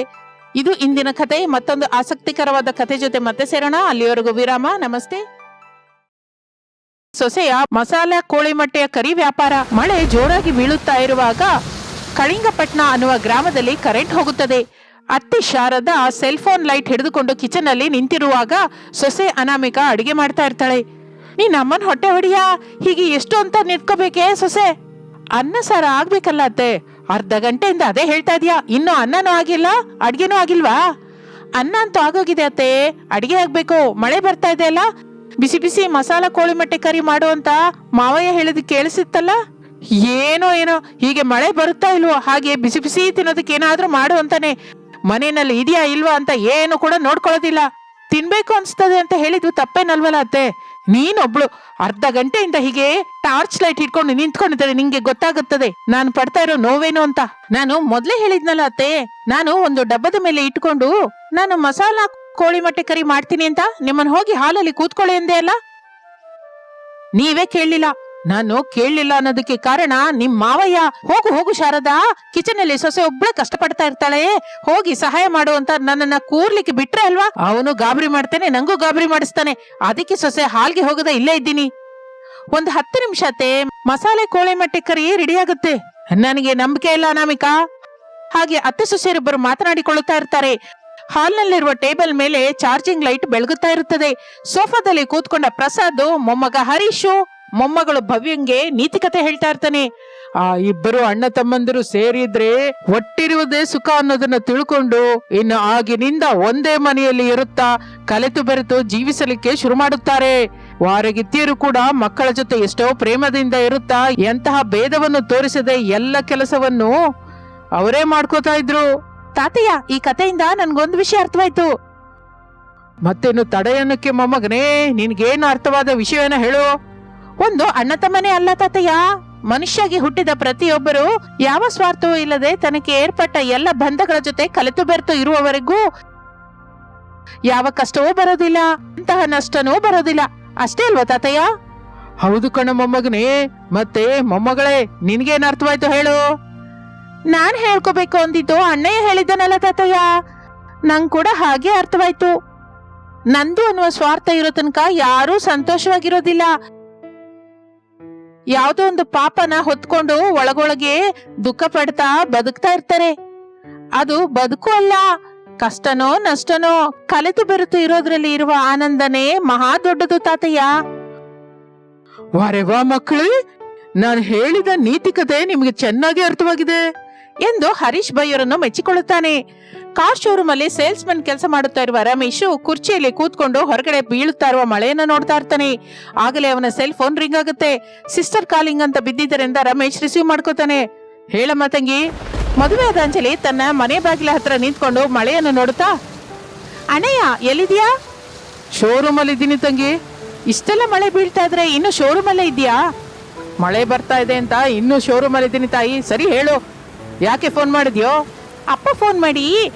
ಇದು ಇಂದಿನ ಕತೆ. ಮತ್ತೊಂದು ಆಸಕ್ತಿಕರವಾದ ಕತೆ ಜೊತೆ ಮತ್ತೆ ಸೇರೋಣ. ಅಲ್ಲಿವರೆಗೂ ವಿರಾಮ. ನಮಸ್ತೆ. ಸೊಸೆಯ ಮಸಾಲೆ ಕೋಳಿ ಮೊಟ್ಟೆಯ ಕರಿ ವ್ಯಾಪಾರ. ಮಳೆ ಜೋರಾಗಿ ಬೀಳುತ್ತಾ ಇರುವಾಗ ಕಳಿಂಗಪಟ್ನ ಅನ್ನುವ ಗ್ರಾಮದಲ್ಲಿ ಕರೆಂಟ್ ಹೋಗುತ್ತದೆ. ಅತ್ತೆ ಶಾರದಾ ಸೆಲ್ ಫೋನ್ ಲೈಟ್ ಹಿಡಿದುಕೊಂಡು ಕಿಚನ್ ಅಲ್ಲಿ ನಿಂತಿರುವಾಗ ಸೊಸೆ ಅನಾಮಿಕಾ ಅಡಿಗೆ ಮಾಡ್ತಾ ಇರ್ತಾಳೆ. ನೀನ್ ಅಮ್ಮನ್ ಹೊಟ್ಟೆ ಹೊಡಿಯಾ? ಹೀಗೆ ಎಷ್ಟು ಅಂತ ನಿಂತ್ಕೋಬೇಕೆ ಸೊಸೆ? ಅನ್ನ ಸಾರ ಆಗ್ಬೇಕಲ್ಲ ಅತ್ತೆ. ಅರ್ಧ ಗಂಟೆಯಿಂದ ಅದೇ ಹೇಳ್ತಾ ಇದೀಯಾ. ಇನ್ನು ಅನ್ನನೂ ಆಗಿಲ್ಲ, ಅಡ್ಗೆನೂ ಆಗಿಲ್ವಾ? ಅನ್ನ ಅಂತೂ ಆಗೋಗಿದೆ ಅತ್ತೆ, ಅಡಿಗೆ ಆಗ್ಬೇಕು. ಮಳೆ ಬರ್ತಾ ಇದೆ ಅಲ್ಲ, ಬಿಸಿ ಬಿಸಿ ಮಸಾಲ ಕೋಳಿ ಮೊಟ್ಟೆ ಕರಿ ಮಾಡು ಅಂತ ಮಾವಯ್ಯ ಹೇಳಿದ್ ಕೇಳಿಸಿತ್ತಲ್ಲ. ಏನೋ ಹೀಗೆ ಮಳೆ ಬರುತ್ತಾ ಇಲ್ವೋ ಹಾಗೆ ಬಿಸಿ ಬಿಸಿ ತಿನ್ನೋದಕ್ಕೆ ಏನಾದ್ರೂ ಮಾಡು ಅಂತಾನೆ. ಮನೆಯಲ್ಲಿ ಇದೆಯಾ ಇಲ್ವಾ ಅಂತ ಏನು ಕೂಡ ನೋಡ್ಕೊಳ್ಳೋದಿಲ್ಲ. ತಿನ್ಬೇಕು ಅನ್ಸ್ತದೆ ಅಂತ ಹೇಳಿದ್ದು ತಪ್ಪೇನಲ್ವಲ್ಲ ಅತ್ತೆ? ನೀನೊಬ್ಳು ಅರ್ಧ ಗಂಟೆಯಿಂದ ಹೀಗೆ ಟಾರ್ಚ್ ಲೈಟ್ ಇಟ್ಕೊಂಡು ನಿಂತ್ಕೊಂಡಿದ್ದಾರೆ, ನಿಂಗೆ ಗೊತ್ತಾಗುತ್ತದೆ ನಾನು ಪಡ್ತಾ ಇರೋ ನೋವೇನು ಅಂತ. ನಾನು ಮೊದ್ಲೇ ಹೇಳಿದ್ನಲ್ಲ ಅತ್ತೆ, ನಾನು ಒಂದು ಡಬ್ಬದ ಮೇಲೆ ಇಟ್ಕೊಂಡು ನಾನು ಮಸಾಲಾ ಕೋಳಿ ಮೊಟ್ಟೆ ಕರಿ ಮಾಡ್ತೀನಿ ಅಂತ ನಿಮ್ಮನ್ನ ಹೋಗಿ ಹಾಲಲ್ಲಿ ಕೂತ್ಕೊಳ್ಳಿ ಎಂದೆ ಅಲ್ಲ? ನೀವೇ ಕೇಳಲಿಲ್ಲ. ನಾನು ಕೇಳಲಿಲ್ಲ ಅನ್ನೋದಕ್ಕೆ ಕಾರಣ ನಿಮ್ ಮಾವಯ್ಯ. ಹೋಗು ಹೋಗು ಶಾರದಾ, ಕಿಚನ್ ಅಲ್ಲಿ ಸೊಸೆ ಒಬ್ಳೆ ಕಷ್ಟಪಡ್ತಾ ಇರ್ತಾಳೆ, ಹೋಗಿ ಸಹಾಯ ಮಾಡು ಅಂತ ನನ್ನನ್ನ ಕೂರ್ಲಿಕ್ಕೆ ಬಿಟ್ರೆ ಅಲ್ವಾ? ಅವನು ಗಾಬರಿ ಮಾಡ್ತಾನೆ, ನಂಗೂ ಗಾಬರಿ ಮಾಡಿಸ್ತಾನೆ. ಅದಕ್ಕೆ ಸೊಸೆ ಹಾಲ್ಗೆ ಹೋಗದ ಇಲ್ಲೇ ಇದ್ದೀನಿ. ಒಂದು 10 ನಿಮಿಷ ಅತ್ತೆ, ಮಸಾಲೆ ಕೋಳಿ ಮೊಟ್ಟೆ ಕರಿ ರೆಡಿ ಆಗುತ್ತೆ. ನನಗೆ ನಂಬಿಕೆ ಇಲ್ಲ ಅನಾಮಿಕಾ. ಹಾಗೆ ಅತ್ತೆ ಸೊಸೆಯರಿಬ್ಬರು ಮಾತನಾಡಿಕೊಳ್ಳುತ್ತಾ ಇರ್ತಾರೆ. ಹಾಲ್ನಲ್ಲಿರುವ ಟೇಬಲ್ ಮೇಲೆ ಚಾರ್ಜಿಂಗ್ ಲೈಟ್ ಬೆಳಗುತ್ತಾ ಇರುತ್ತದೆ. ಸೋಫಾದಲ್ಲಿ ಕೂತ್ಕೊಂಡ ಪ್ರಸಾದ್ ಮೊಮ್ಮಗ ಹರೀಶು, ಮೊಮ್ಮಗಳು ಭವ್ಯಂಗೆ ನೀತಿಕತೆ ಹೇಳ್ತಾ ಇರ್ತಾನೆ. ಆ ಇಬ್ಬರು ಅಣ್ಣ ತಮ್ಮಂದಿರು ಸೇರಿದ್ರೆ ಒಟ್ಟಿರುವುದೇ ಸುಖ ಅನ್ನೋದನ್ನ ತಿಳ್ಕೊಂಡು ಇನ್ನು ಆಗಿನಿಂದ ಒಂದೇ ಮನೆಯಲ್ಲಿ ಇರುತ್ತಾ ಕಲೆತು ಬೆರೆತು ಜೀವಿಸಲಿಕ್ಕೆ ಶುರು ಮಾಡುತ್ತಾರೆ. ವಾರಗಿತ್ತಿಯರು ಕೂಡ ಮಕ್ಕಳ ಜೊತೆ ಎಷ್ಟೋ ಪ್ರೇಮದಿಂದ ಇರುತ್ತಾ ಎಂತಹ ಭೇದವನ್ನು ತೋರಿಸದೆ ಎಲ್ಲ ಕೆಲಸವನ್ನು ಅವರೇ ಮಾಡ್ಕೋತಾ ಇದ್ರು. ತಾತಯ್ಯ, ಈ ಕಥೆಯಿಂದ ನನ್ಗೊಂದು ವಿಷಯ ಅರ್ಥವಾಯ್ತು. ಮತ್ತೇನು ತಡೆಯನ್ನಕ್ಕೆ ಮೊಮ್ಮಗನೇ, ನಿನ್ಗೇನು ಅರ್ಥವಾದ ವಿಷಯನ ಹೇಳು. ಒಂದು ಅಣ್ಣ ತಮ್ಮನೇ ಅಲ್ಲ ತಾತಯ್ಯ, ಮನುಷ್ಯಗೆ ಹುಟ್ಟಿದ ಪ್ರತಿಯೊಬ್ಬರು ಯಾವ ಸ್ವಾರ್ಥವೂ ಇಲ್ಲದೆ ತನಗೆ ಏರ್ಪಟ್ಟ ಎಲ್ಲ ಬಂಧಗಳ ಜೊತೆ ಕಲೆತು ಬೆರೆತು ಇರುವವರೆಗೂ ಯಾವ ಕಷ್ಟವೂ ಬರೋದಿಲ್ಲ, ಅಂತಹ ನಷ್ಟನೂ ಬರೋದಿಲ್ಲ. ಅಷ್ಟೇ ಅಲ್ವಾ ತಾತಯ್ಯ? ಹೌದು ಕಣ ಮೊಮ್ಮಗನೇ. ಮತ್ತೆ ಮೊಮ್ಮಗಳೇ, ನಿನ್ಗೇನ್ ಅರ್ಥವಾಯ್ತು ಹೇಳು. ನಾನ್ ಹೇಳ್ಕೋಬೇಕು ಅಂದಿದ್ದು ಅಣ್ಣಯ್ಯ ಹೇಳಿದ್ದನಲ್ಲ ತಾತಯ್ಯ, ನಂಗ್ ಕೂಡ ಹಾಗೆ ಅರ್ಥವಾಯ್ತು. ನಂದು ಅನ್ನುವ ಸ್ವಾರ್ಥ ಇರೋ ತನಕ ಯಾರೂ ಸಂತೋಷವಾಗಿರೋದಿಲ್ಲ. ಯಾವುದೋ ಒಂದು ಪಾಪನ ಹೊತ್ಕೊಂಡು ಒಳಗೊಳಗೆ ದುಃಖ ಪಡ್ತಾ ಬದುಕ್ತಾ ಇರ್ತಾರೆ. ಅದು ಬದುಕು ಅಲ್ಲ, ಕಷ್ಟನೋ ನಷ್ಟನೋ ಕಲೆತು ಬೆರೆತು ಇರೋದ್ರಲ್ಲಿ ಇರುವ ಆನಂದನೇ ಮಹಾ ದೊಡ್ಡದು ತಾತಯ್ಯ. ವಾರೆ ವಾ ಮಕ್ಕಳೇ, ನಾನು ಹೇಳಿದ ನೀತಿಕತೆ ನಿಮ್ಗೆ ಚೆನ್ನಾಗಿ ಅರ್ಥವಾಗಿದೆ ಎಂದು ಹರೀಶ್ ಬೈಯವರನ್ನು ಮೆಚ್ಚಿಕೊಳ್ಳುತ್ತಾನೆ. ಕಾರ್ ಶೋರೂಮ್ ಅಲ್ಲಿ ಸೇಲ್ಸ್ ಮನ್ ಕೆಲಸ ಮಾಡುತ್ತಾ ಇರುವ ರಮೇಶು ಕುರ್ಚಿಯಲ್ಲಿ ಕೂತ್ಕೊಂಡು ಹೊರಗಡೆ ಬೀಳುತ್ತಾ ಇರುವ ಮಳೆಯನ್ನು ನೋಡ್ತಾ ಇರ್ತಾನೆ. ಆಗಲೇ ಅವನ ಸೆಲ್ ಫೋನ್ ರಿಂಗ್ ಆಗುತ್ತೆ. ಸಿಸ್ಟರ್ ಕಾಲಿಂಗ್ ಅಂತ ಬಿದ್ದಿದ್ದರಿಂದ ರಮೇಶ್ ರಿಸೀವ್ ಮಾಡ್ಕೋತಾನೆ. ಹೇಳಮ್ಮ ತಂಗಿ. ಮದುವೆಯಾದ ಅಂಜಲಿ ತನ್ನ ಮನೆ ಬಾಗಿಲ ಹತ್ರ ನಿಂತ್ಕೊಂಡು ಮಳೆಯನ್ನು ನೋಡುತ್ತಾ, ಅಣ್ಣಯ್ಯ ಎಲ್ಲಿದ್ಯಾ? ಶೋರೂಮ್ ಅಲ್ಲಿ ಇದ್ದೀನಿ ತಂಗಿ. ಇಷ್ಟೆಲ್ಲ ಮಳೆ ಬೀಳ್ತಾ ಇದ್ರೆ ಇನ್ನು ಶೋರೂಮ್ ಅಲ್ಲೇ ಇದೆಯಾ? ಮಳೆ ಬರ್ತಾ ಇದೆ ಅಂತ ಇನ್ನೂ ಶೋರೂಮ್ ಅಲ್ಲಿ ಇದ್ದೀನಿ ತಾಯಿ. ಸರಿ ಹೇಳು, ಯಾಕೆ ಫೋನ್ ಮಾಡಿದ್ಯೋ? ಅಪ್ಪ ಫೋನ್ ಮಾಡಿ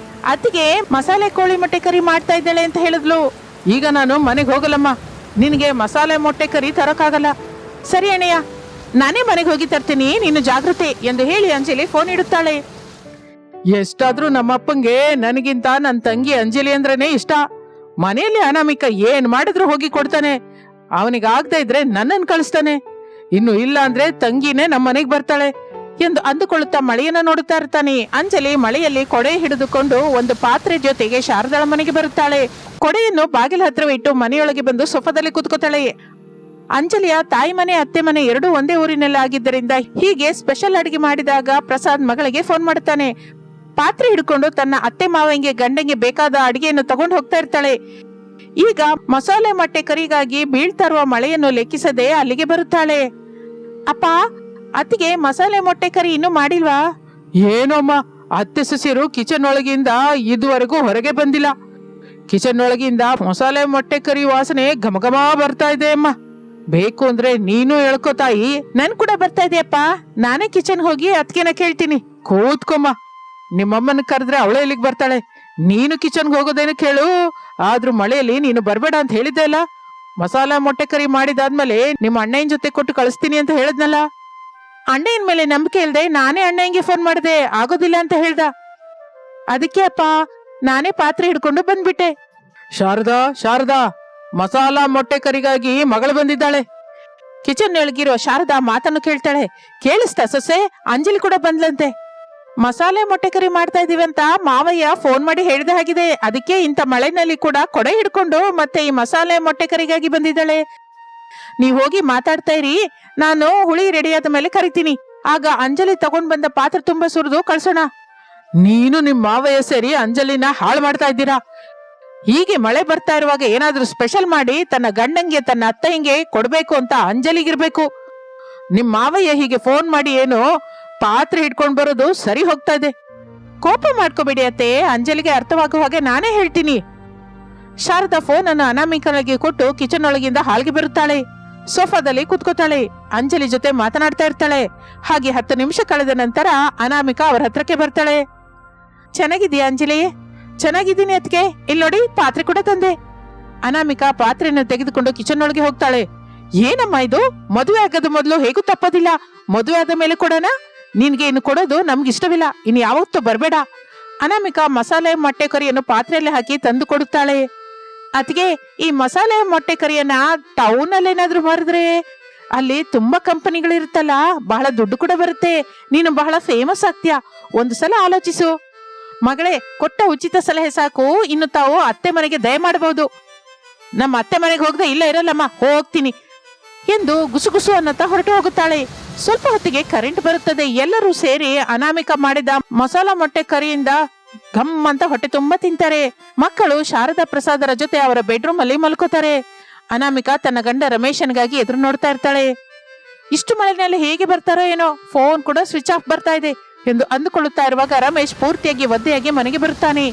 ಅತ್ತಿಗೆ ಮಸಾಲೆ ಕೋಳಿ ಮೊಟ್ಟೆ ಕರಿ ಮಾಡ್ತಾ ಇದ್ದಾಳೆ ಅಂತ ಹೇಳಿದ್ಲು. ಈಗ ನಾನು ಮನೆಗೆ ಹೋಗಲ್ಲಮ್ಮ, ನಿನಗೆ ಮಸಾಲೆ ಮೊಟ್ಟೆ ಕರಿ ತರಕ್ಕಾಗಲ್ಲ. ಸರಿ ಅಣ್ಣಯ್ಯ, ನಾನೇ ಮನೆಗೆ ಹೋಗಿ ತರ್ತೀನಿ, ನೀನು ಜಾಗೃತೆ ಎಂದು ಹೇಳಿ ಅಂಜಲಿ ಫೋನ್ ಇಡುತ್ತಾಳೆ. ಎಷ್ಟಾದ್ರೂ ನಮ್ಮಪ್ಪಂಗೆ ನನಗಿಂತ ನನ್ನ ತಂಗಿ ಅಂಜಲಿ ಅಂದ್ರೇನೆ ಇಷ್ಟ. ಮನೆಯಲ್ಲಿ ಅನಾಮಿಕ ಏನ್ ಮಾಡಿದ್ರು ಹೋಗಿ ಕೊಡ್ತಾನೆ. ಅವನಿಗೆ ಆಗದೆ ಇದ್ರೆ ನನ್ನನ್ನು ಕಳಿಸ್ತಾನೆ. ಇನ್ನು ಇಲ್ಲ ಅಂದ್ರೆ ತಂಗಿನೇ ನಮ್ಮ ಮನೆಗೆ ಬರ್ತಾಳೆ ಎಂದು ಅಂದುಕೊಳ್ಳುತ್ತಾ ಮಳೆಯನ್ನ ನೋಡುತ್ತಾ ಇರ್ತಾನೆ. ಅಂಜಲಿ ಮಳೆಯಲ್ಲಿ ಕೊಡೆ ಹಿಡಿದುಕೊಂಡು ಒಂದು ಪಾತ್ರೆ ಜೊತೆಗೆ ಶಾರದಾಳ ಮನೆಗೆ ಬರುತ್ತಾಳೆ. ಕೊಡೆಯನ್ನು ಬಾಗಿಲ ಹತ್ರವಿಟ್ಟು ಮನೆಯೊಳಗೆ ಬಂದು ಸೋಫಾದಲ್ಲಿ ಕೂತ್ಕೋತಾಳೆ. ಅಂಜಲಿಯ ತಾಯಿ ಮನೆ ಅತ್ತೆ ಮನೆ ಎರಡೂ ಒಂದೇ ಊರಿನಲ್ಲಿ ಆಗಿದ್ದರಿಂದ ಹೀಗೆ ಸ್ಪೆಷಲ್ ಅಡಿಗೆ ಮಾಡಿದಾಗ ಪ್ರಸಾದ್ ಮಗಳಿಗೆ ಫೋನ್ ಮಾಡುತ್ತಾನೆ. ಪಾತ್ರೆ ಹಿಡ್ಕೊಂಡು ತನ್ನ ಅತ್ತೆ ಮಾವಂಗೆ ಗಂಡಂಗೆ ಬೇಕಾದ ಅಡಿಗೆಯನ್ನು ತಗೊಂಡು ಹೋಗ್ತಾ ಇರ್ತಾಳೆ. ಈಗ ಮಸಾಲೆ ಮೊಟ್ಟೆ ಕರಿಗಾಗಿ ಬೀಳ್ತಾ ಇರುವ ಮಳೆಯನ್ನು ಲೆಕ್ಕಿಸದೆ ಅಲ್ಲಿಗೆ ಬರುತ್ತಾಳೆ. ಅಪ್ಪ, ಅತ್ತಿಗೆ ಮಸಾಲೆ ಮೊಟ್ಟೆ ಕರಿ ಇನ್ನೂ ಮಾಡಿಲ್ವಾ? ಏನೋಮ್ಮ, ಅತ್ತೆ ಸೊಸೆಯರು ಕಿಚನ್ ಒಳಗಿಂದ ಇದುವರೆಗೂ ಹೊರಗೆ ಬಂದಿಲ್ಲ. ಕಿಚನ್ ಒಳಗಿಂದ ಮಸಾಲೆ ಮೊಟ್ಟೆ ಕರಿ ವಾಸನೆ ಘಮಘಮ ಬರ್ತಾ ಇದೆ ಅಮ್ಮ. ಬೇಕು ಅಂದ್ರೆ ನೀನು ಹೇಳ್ಕೋ ತಾಯಿ. ನನ್ ಕೂಡ ಬರ್ತಾ ಇದೆಯಪ್ಪ, ನಾನೇ ಕಿಚನ್ ಹೋಗಿ ಅತ್ತಿಗೆನ ಕೇಳ್ತೀನಿ. ಕೂತ್ಕೊಮ್ಮ, ನಿಮ್ಮಮ್ಮನ ಕರೆದ್ರೆ ಅವಳೇ ಇಲ್ಲಿಗೆ ಬರ್ತಾಳೆ. ನೀನು ಕಿಚನ್ಗೆ ಹೋಗೋದೇನು ಕೇಳು. ಆದ್ರೂ ಮಳೆಯಲ್ಲಿ ನೀನು ಬರ್ಬೇಡ ಅಂತ ಹೇಳಿದ್ದೆ ಅಲ್ಲ. ಮಸಾಲ ಮೊಟ್ಟೆ ಕರಿ ಮಾಡಿದಾದ್ಮೇಲೆ ನಿಮ್ಮ ಅಣ್ಣನ ಜೊತೆ ಕೊಟ್ಟು ಕಳಿಸ್ತೀನಿ ಅಂತ ಹೇಳಿದ್ನಲ್ಲ. ಅಣ್ಣನ ಮೇಲೆ ನಂಬಿಕೆ ಇಲ್ದೆ ನಾನೇ ಅಣ್ಣಂಗೆ ಫೋನ್ ಮಾಡಿದೆ, ಆಗೋದಿಲ್ಲ ಅಂತ ಹೇಳ್ದ. ಅದಕ್ಕೆ ಅಪ್ಪ ನಾನೇ ಪಾತ್ರೆ ಹಿಡ್ಕೊಂಡು ಬಂದ್ಬಿಟ್ಟೆ. ಶಾರದಾ, ಮಸಾಲಾ ಮೊಟ್ಟೆ ಕರಿಗಾಗಿ ಮಗಳು ಬಂದಿದ್ದಾಳೆ. ಕಿಚನ್ ಒಳಗಿರೋ ಶಾರದಾ ಮಾತನ್ನು ಕೇಳ್ತಾಳೆ. ಕೇಳಿಸ್ತಾ ಸೊಸೆ? ಅಂಜಲಿ ಕೂಡ ಬಂದ್ಲಂತೆ. ಮಸಾಲೆ ಮೊಟ್ಟೆ ಕರಿ ಮಾಡ್ತಾ ಇದೀವಿ ಅಂತ ಮಾವಯ್ಯ ಫೋನ್ ಮಾಡಿ ಹೇಳಿದ ಹಾಗಿದೆ. ಅದಕ್ಕೆ ಇಂಥ ಮಳೆನಲ್ಲಿ ಕೂಡ ಕೊಡೆ ಹಿಡ್ಕೊಂಡು ಮತ್ತೆ ಈ ಮಸಾಲೆ ಮೊಟ್ಟೆ ಕರಿಗಾಗಿ ಬಂದಿದ್ದಾಳೆ. ನೀವ್ ಹೋಗಿ ಮಾತಾಡ್ತಾ ಇರಿ, ನಾನು ಹುಳಿ ರೆಡಿಯಾದ ಮೇಲೆ ಕರಿತೀನಿ. ಆಗ ಅಂಜಲಿ ತಗೊಂಡ್ ಬಂದ ಪಾತ್ರೆ ತುಂಬಾ ಸುರಿದು ಕಳ್ಸೋಣ. ನೀನು ನಿಮ್ಮ ಮಾವಯ್ಯ ಸೇರಿ ಅಂಜಲಿನ ಹಾಳು ಮಾಡ್ತಾ ಇದ್ದೀರಾ. ಹೀಗೆ ಮಳೆ ಬರ್ತಾ ಇರುವಾಗ ಏನಾದ್ರೂ ಸ್ಪೆಷಲ್ ಮಾಡಿ ತನ್ನ ಗಂಡಂಗೆ ತನ್ನ ಅತ್ತಯ್ಯಂಗೆ ಕೊಡ್ಬೇಕು ಅಂತ ಅಂಜಲಿಗಿರ್ಬೇಕು. ನಿಮ್ ಮಾವಯ್ಯ ಹೀಗೆ ಫೋನ್ ಮಾಡಿ ಏನು ಪಾತ್ರೆ ಹಿಡ್ಕೊಂಡ್ ಬರೋದು ಸರಿ ಹೋಗ್ತಾ ಇದೆ. ಕೋಪ ಮಾಡ್ಕೋಬೇಡಿ ಅತ್ತೆ, ಅಂಜಲಿಗೆ ಅರ್ಥವಾಗುವ ಹಾಗೆ ನಾನೇ ಹೇಳ್ತೀನಿ. ಶಾರದಾ ಫೋನ್ ಅನ್ನು ಅನಾಮಿಕನಿಗೆ ಕೊಟ್ಟು ಕಿಚನ್ ಒಳಗಿಂದ ಹಾಲ್ಗೆ ಬರುತ್ತಾಳೆ. ಸೋಫಾದಲ್ಲಿ ಕುತ್ಕೋತಾಳೆ. ಅಂಜಲಿ ಜೊತೆ ಮಾತನಾಡ್ತಾ ಇರ್ತಾಳೆ. ಹಾಗೆ 10 ನಿಮಿಷ ಕಳೆದ ನಂತರ ಅನಾಮಿಕಾ ಅವರ ಹತ್ರಕ್ಕೆ ಬರ್ತಾಳೆ. ಚೆನ್ನಾಗಿದೀಯಾ ಅಂಜಲಿ? ಚೆನ್ನಾಗಿದ್ದೀನಿ ಅದಕ್ಕೆ. ಇಲ್ಲಿ ನೋಡಿ, ಪಾತ್ರೆ ಕೂಡ ತಂದೆ. ಅನಾಮಿಕಾ ಪಾತ್ರೆಯನ್ನು ತೆಗೆದುಕೊಂಡು ಕಿಚನ್ ಒಳಗೆ ಹೋಗ್ತಾಳೆ. ಏನಮ್ಮ ಇದು? ಮದುವೆ ಆಗದ ಮೊದಲು ಹೇಗೂ ತಪ್ಪೋದಿಲ್ಲ, ಮದುವೆ ಆದ ಮೇಲೆ ಕೊಡೋಣ? ನಿನ್ಗೆ ಇನ್ನು ಕೊಡೋದು ನಮ್ಗೆ ಇಷ್ಟವಿಲ್ಲ, ಇನ್ನು ಯಾವತ್ತೂ ಬರ್ಬೇಡ. ಅನಾಮಿಕಾ ಮಸಾಲೆ ಮೊಟ್ಟೆ ಕರಿಯನ್ನು ಪಾತ್ರೆಯಲ್ಲಿ ಹಾಕಿ ತಂದು ಕೊಡುತ್ತಾಳೆ. ಅದಕ್ಕೆ ಈ ಮಸಾಲೆ ಮೊಟ್ಟೆ ಕರಿಯನ್ನ ಟೌನ್ ಅಲ್ಲಿ ಏನಾದ್ರು ಮಾರಿದ್ರೆ ಅಲ್ಲಿ ತುಂಬಾ ಕಂಪನಿಗಳಿರುತ್ತಲ್ಲ, ಬಹಳ ದುಡ್ಡು ಕೂಡ ಬರುತ್ತೆ, ನೀನು ಬಹಳ ಫೇಮಸ್ ಆಗ್ತೀಯ. ಒಂದು ಸಲ ಆಲೋಚಿಸು ಮಗಳೇ. ಕೊಟ್ಟ ಉಚಿತ ಸಲಹೆ ಸಾಕು, ಇನ್ನು ತಾವು ಅತ್ತೆ ಮನೆಗೆ ದಯ ಮಾಡಬಹುದು. ನಮ್ಮ ಅತ್ತೆ ಮನೆಗೆ ಹೋಗದೆ ಇಲ್ಲ ಇರಲ್ಲಮ್ಮ, ಹೋಗ್ತೀನಿ ಎಂದು ಗುಸುಗುಸು ಅನ್ನತಾ ಹೊರಟು ಹೋಗುತ್ತಾಳೆ. ಸ್ವಲ್ಪ ಹೊತ್ತಿಗೆ ಕರೆಂಟ್ ಬರುತ್ತದೆ. ಎಲ್ಲರೂ ಸೇರಿ ಅನಾಮಿಕಾ ಮಾಡಿದ ಮಸಾಲಾ ಮೊಟ್ಟೆ ಕರಿಯಿಂದ ಘಮ್ ಅಂತ ಹೊಟ್ಟೆ ತುಂಬಾ ತಿಂತಾರೆ. ಮಕ್ಕಳು ಶಾರದಾ ಪ್ರಸಾದರ ಜೊತೆ ಅವರ ಬೆಡ್ರೂಮ್ ಅಲ್ಲಿ ಮಲ್ಕೋತಾರೆ. ಅನಾಮಿಕಾ ತನ್ನ ಗಂಡ ರಮೇಶನ್ಗಾಗಿ ಎದುರು ನೋಡ್ತಾ ಇರ್ತಾಳೆ. ಇಷ್ಟು ಮಳೆನಲ್ಲಿ ಹೇಗೆ ಬರ್ತಾರೋ ಏನೋ, ಫೋನ್ ಕೂಡ ಸ್ವಿಚ್ ಆಫ್ ಬರ್ತಾ ಇದೆ ಎಂದು ಅಂದುಕೊಳ್ಳುತ್ತಾ ಇರುವಾಗ ರಮೇಶ್ ಪೂರ್ತಿಯಾಗಿ ಒದ್ದೆಯಾಗಿ ಮನೆಗೆ ಬರುತ್ತಾನೆ.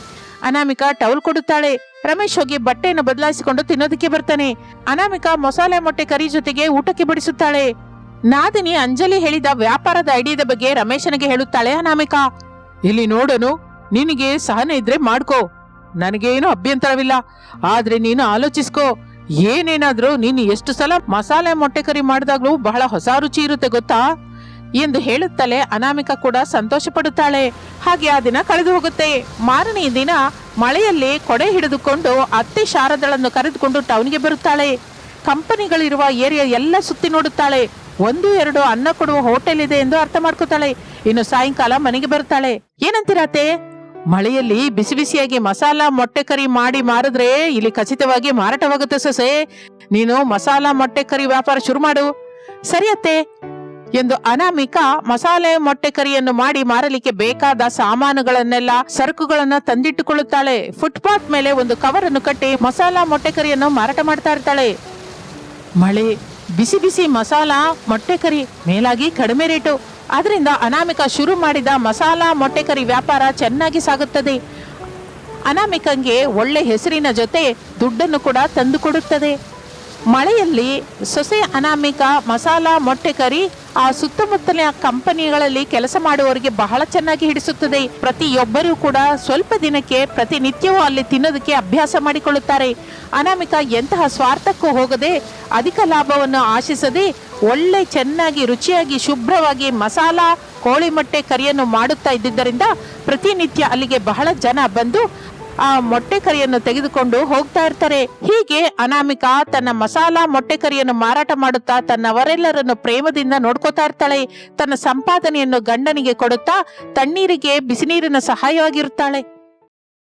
ಅನಾಮಿಕಾ ಟವಲ್ ಕೊಡುತ್ತಾಳೆ. ರಮೇಶ್ ಹೋಗಿ ಬಟ್ಟೆಯನ್ನು ಬದಲಾಯಿಸಿಕೊಂಡು ತಿನ್ನೋದಕ್ಕೆ ಬರ್ತಾನೆ. ಅನಾಮಿಕಾ ಮಸಾಲೆ ಮೊಟ್ಟೆ ಕರಿ ಜೊತೆಗೆ ಊಟಕ್ಕೆ ಬಡಿಸುತ್ತಾಳೆ. ನಾದಿನಿ ಅಂಜಲಿ ಹೇಳಿದ ವ್ಯಾಪಾರದ ಐಡಿಯಾದ ಬಗ್ಗೆ ರಮೇಶನಿಗೆ ಹೇಳುತ್ತಾಳೆ ಅನಾಮಿಕಾ. ಇಲ್ಲಿ ನೋಡನು, ನಿನಗೆ ಸಹನೆ ಇದ್ರೆ ಮಾಡ್ಕೋ, ನನಗೇನು ಅಭ್ಯಂತರವಿಲ್ಲ. ಆದ್ರೆ ನೀನು ಆಲೋಚಿಸ್ಕೋ, ಏನೇನಾದ್ರೂ ನೀನು ಎಷ್ಟು ಸಲ ಮಸಾಲೆ ಮೊಟ್ಟೆ ಕರಿ ಮಾಡಿದಾಗ್ಲೂ ಬಹಳ ಹೊಸ ರುಚಿ ಇರುತ್ತೆ ಗೊತ್ತಾ ಎಂದು ಹೇಳುತ್ತಲೇ ಅನಾಮಿಕಾ ಕೂಡ ಸಂತೋಷ ಪಡುತ್ತಾಳೆ. ಹಾಗೆ ಆ ದಿನ ಕಳೆದು ಹೋಗುತ್ತೆ. ಮಾರನೇ ದಿನ ಮಳೆಯಲ್ಲಿ ಕೊಡೆ ಹಿಡಿದುಕೊಂಡು ಅತ್ತೆ ಶಾರದಳನ್ನು ಕರೆದುಕೊಂಡು ಟೌನ್ಗೆ ಬರುತ್ತಾಳೆ. ಕಂಪನಿಗಳಿರುವ ಏರಿಯಾ ಎಲ್ಲ ಸುತ್ತಿ ನೋಡುತ್ತಾಳೆ. 1-2 ಅನ್ನ ಕೊಡುವ ಹೋಟೆಲ್ ಇದೆ ಎಂದು ಅರ್ಥ ಮಾಡ್ಕೋತಾಳೆ. ಇನ್ನು ಸಾಯಂಕಾಲ ಮನೆಗೆ ಬರುತ್ತಾಳೆ. ಏನಂತೀರತ್ತೆ? ಮಳೆಯಲ್ಲಿ ಬಿಸಿ ಬಿಸಿಯಾಗಿ ಮಸಾಲಾ ಮೊಟ್ಟೆ ಕರಿ ಮಾಡಿ ಮಾರಿದ್ರೆ ಇಲ್ಲಿ ಖಚಿತವಾಗಿ ಮಾರಾಟವಾಗುತ್ತೆ ಸೊಸೆ. ನೀನು ಮಸಾಲಾ ಮೊಟ್ಟೆ ಕರಿ ವ್ಯಾಪಾರ ಶುರು ಮಾಡು. ಸರಿಯತ್ತೆ ಎಂದು ಅನಾಮಿಕಾ ಮಸಾಲೆ ಮೊಟ್ಟೆ ಕರಿಯನ್ನು ಮಾಡಿ ಮಾರಲಿಕ್ಕೆ ಬೇಕಾದ ಸಾಮಾನುಗಳನ್ನೆಲ್ಲ ಸರಕುಗಳನ್ನ ತಂದಿಟ್ಟುಕೊಳ್ಳುತ್ತಾಳೆ. ಫುಟ್ಪಾತ್ ಮೇಲೆ ಒಂದು ಕವರ್ ಅನ್ನು ಕಟ್ಟಿ ಮಸಾಲಾ ಮೊಟ್ಟೆ ಕರಿಯನ್ನು ಮಾರಾಟ ಮಾಡ್ತಾ ಇರ್ತಾಳೆ. ಮಳೆ, ಬಿಸಿ ಬಿಸಿ ಮಸಾಲಾ ಮೊಟ್ಟೆ ಕರಿ, ಮೇಲಾಗಿ ಕಡಿಮೆ ರೇಟು. ಆದ್ರಿಂದ ಅನಾಮಿಕಾ ಶುರು ಮಾಡಿದ ಮಸಾಲಾ ಮೊಟ್ಟೆ ಕರಿ ವ್ಯಾಪಾರ ಚೆನ್ನಾಗಿ ಸಾಗುತ್ತದೆ. ಅನಾಮಿಕಂಗೆ ಒಳ್ಳೆ ಹೆಸರಿನ ಜೊತೆ ದುಡ್ಡನ್ನು ಕೂಡ ತಂದು ಕೊಡುತ್ತದೆ. ಮಳೆಯಲ್ಲಿ ಸೊಸೆ ಅನಾಮಿಕಾ ಮಸಾಲಾ ಮೊಟ್ಟೆ ಕರಿ ಆ ಸುತ್ತಮುತ್ತಲಿನ ಕಂಪನಿಗಳಲ್ಲಿ ಕೆಲಸ ಮಾಡುವವರಿಗೆ ಬಹಳ ಚೆನ್ನಾಗಿ ಹಿಡಿಸುತ್ತದೆ. ಪ್ರತಿಯೊಬ್ಬರೂ ಕೂಡ ಸ್ವಲ್ಪ ದಿನಕ್ಕೆ ಪ್ರತಿನಿತ್ಯವೂ ಅಲ್ಲಿ ತಿನ್ನೋದಕ್ಕೆ ಅಭ್ಯಾಸ ಮಾಡಿಕೊಳ್ಳುತ್ತಾರೆ. ಅನಾಮಿಕಾ ಎಂತಹ ಸ್ವಾರ್ಥಕ್ಕೂ ಹೋಗದೆ, ಅಧಿಕ ಲಾಭವನ್ನು ಆಶಿಸದೆ, ಒಳ್ಳೆ ಚೆನ್ನಾಗಿ ರುಚಿಯಾಗಿ ಶುಭ್ರವಾಗಿ ಮಸಾಲಾ ಕೋಳಿ ಮೊಟ್ಟೆ ಕರಿಯನ್ನು ಮಾಡುತ್ತಾ ಇದ್ದಿದ್ದರಿಂದ ಪ್ರತಿನಿತ್ಯ ಅಲ್ಲಿಗೆ ಬಹಳ ಜನ ಬಂದು ಆ ಮೊಟ್ಟೆ ಕರಿಯನ್ನು ತೆಗೆದುಕೊಂಡು ಹೋಗ್ತಾ ಇರ್ತಾರೆ. ಹೀಗೆ ಅನಾಮಿಕಾ ತನ್ನ ಮಸಾಲಾ ಮೊಟ್ಟೆ ಕರಿಯನ್ನು ಮಾರಾಟ ಮಾಡುತ್ತಾ ತನ್ನವರೆಲ್ಲರನ್ನು ಪ್ರೇಮದಿಂದ ನೋಡ್ಕೋತಾ ಇರ್ತಾಳೆ. ತನ್ನ ಸಂಪಾದನೆಯನ್ನು ಗಂಡನಿಗೆ ಕೊಡುತ್ತಾ ತಣ್ಣೀರಿಗೆ ಬಿಸಿನೀರಿನ ಸಹಾಯವಾಗಿರುತ್ತಾಳೆ.